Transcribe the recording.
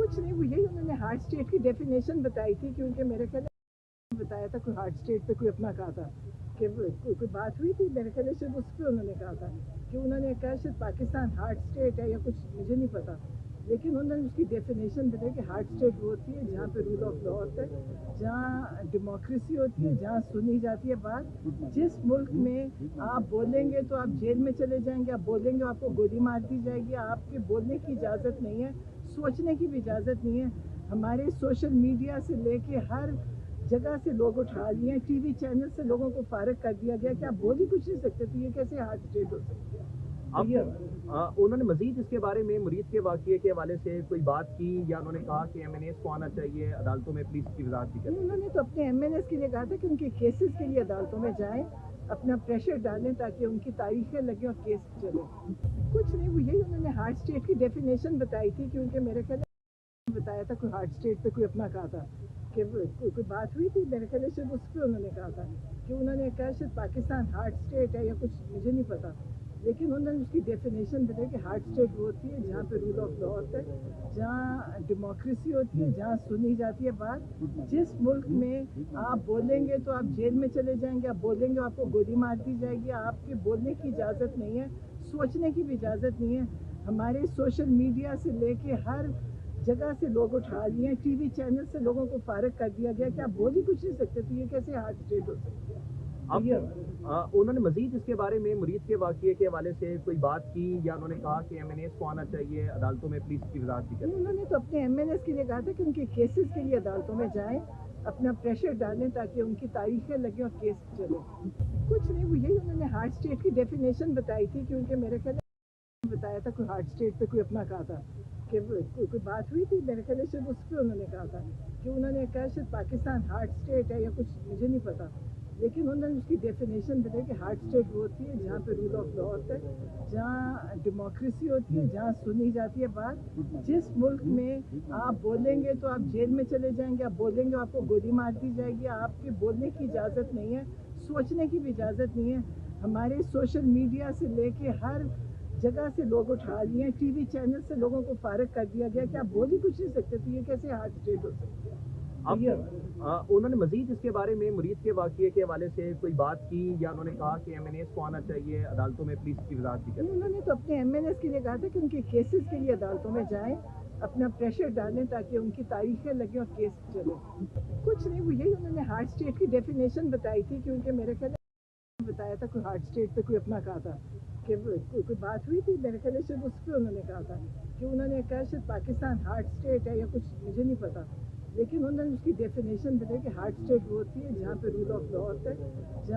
कुछ नहीं, वो यही उन्होंने हार्ट स्टेट की डेफिनेशन बताई थी, क्योंकि मेरे ख्याल बताया था कोई हार्ट स्टेट पे कोई अपना कहा था कि कोई बात हुई थी, मेरे ख्याल शायद उस पर उन्होंने कहा था कि उन्होंने कहा शायद पाकिस्तान हार्ट स्टेट है या कुछ, मुझे नहीं पता, लेकिन उन्होंने उसकी डेफिनेशन बताई कि हार्ट स्टेट वो होती है जहाँ पे रूल ऑफ लॉ होता है, जहाँ डेमोक्रेसी होती है, जहाँ सुनी जाती है बात। जिस मुल्क में आप बोलेंगे तो आप जेल में चले जाएंगे, आप बोलेंगे आपको गोली मार दी जाएगी, आपके बोलने की इजाज़त नहीं है, सोचने की भी इजाज़त नहीं है। हमारे सोशल मीडिया से लेके हर जगह से लोग उठा लिए हैं, टीवी चैनल से लोगों को फारिग कर दिया गया कि आप बोल ही कुछ नहीं सकते, तो ये कैसे हार्ट स्टेट हो सकती है। अब उन्होंने मजीद इसके बारे में मुरीद के वाक़ये के हवाले से कोई बात की या उन्होंने कहा कि एमएनएस को आना चाहिए, अदालतों में पुलिस की वजाहत भी करें? उन्होंने तो अपने एमएनएस के लिए कहा था कि उनके केसेस के लिए अदालतों में जाएं, अपना प्रेशर डालें ताकि उनकी तारीखें लगे और केस चले। कुछ नहीं, वो यही उन्होंने हार्ट स्टेट की डेफिनेशन बताई थी, क्योंकि मेरे ख्याल बताया था कोई हार्ट स्टेट पे कोई अपना कहा था कि कोई बात हुई थी, मेरे ख्याल शायद उस पर उन्होंने कहा था कि उन्होंने कहा शायद पाकिस्तान हार्ट स्टेट है या कुछ, मुझे नहीं पता, लेकिन उन्होंने उसकी डेफिनेशन बताई कि हार्ट स्टेट वो होती है जहाँ पे रूल ऑफ लॉ होता है, जहाँ डेमोक्रेसी होती है, जहाँ सुनी जाती है बात। जिस मुल्क में आप बोलेंगे तो आप जेल में चले जाएंगे, आप बोलेंगे आपको गोली मार दी जाएगी, आपके बोलने की इजाज़त नहीं है, सोचने की भी इजाज़त नहीं है। हमारे सोशल मीडिया से लेके हर जगह से लोग उठा लिए हैं, टीवी चैनल से लोगों को फारिग कर दिया गया कि आप बोल ही कुछ नहीं सकते, तो ये कैसे हार्ट स्टेट हो सकती है। उन्होंने मजीद इसके बारे में मुरीद के वाक़ये के हवाले से कोई बात की या उन्होंने कहा कि एमएनएस को आना चाहिए, अदालतों में पुलिस की वजाहत भी करें? उन्होंने तो अपने एमएनएस के लिए कहा था कि उनके केसेस के लिए अदालतों में जाएं, अपना प्रेशर डालें ताकि उनकी तारीखें लगे और केस चले। कुछ नहीं, वो यही उन्होंने हार्ट स्टेट की डेफिनेशन बताई थी, क्योंकि मेरे ख्याल बताया था कोई हार्ट स्टेट पे कोई अपना कहा था कि कोई बात हुई थी, मेरे ख्याल शायद उस पर उन्होंने कहा था कि उन्होंने कहा शायद पाकिस्तान हार्ट स्टेट है या कुछ, मुझे नहीं पता, लेकिन उन्होंने उसकी डेफिनेशन बताई कि हार्ट स्टेट वो होती है जहाँ पे रूल ऑफ लॉ होता है, जहाँ डेमोक्रेसी होती है, जहाँ सुनी जाती है बात। जिस मुल्क में आप बोलेंगे तो आप जेल में चले जाएंगे, आप बोलेंगे आपको गोली मार दी जाएगी, आपके बोलने की इजाज़त नहीं है, सोचने की भी इजाज़त नहीं है। हमारे सोशल मीडिया से लेके हर जगह से लोग उठा लिए हैं, टीवी चैनल से लोगों को फारिग कर दिया गया कि आप बोल ही कुछ नहीं सकते, तो ये कैसे हार्ट स्टेट हो सकती है। उन्होंने मजीद इसके बारे में मुरीद के वाक़ये के हवाले से कोई बात की या उन्होंने कहा कि एमएनएस को आना चाहिए, अदालतों में पुलिस की वजाहत भी करें? उन्होंने तो अपने एमएनएस के लिए कहा था कि उनके केसेस के लिए अदालतों में जाएं, अपना प्रेशर डालें ताकि उनकी तारीखें लगे और केस चले। कुछ नहीं, वो यही उन्होंने हार्ट स्टेट की डेफिनेशन बताई थी, क्योंकि मेरे ख्याल बताया था कोई हार्ट स्टेट पे कोई अपना कहा था कि कोई बात हुई थी, मेरे ख्याल शायद उस पर उन्होंने कहा था कि उन्होंने कहा शायद पाकिस्तान हार्ट स्टेट है या कुछ, मुझे नहीं पता, लेकिन उन्होंने उसकी डेफिनेशन बताई कि हार्ट स्टेट वो होती है जहाँ पे रूल ऑफ लॉ होता है, जहाँ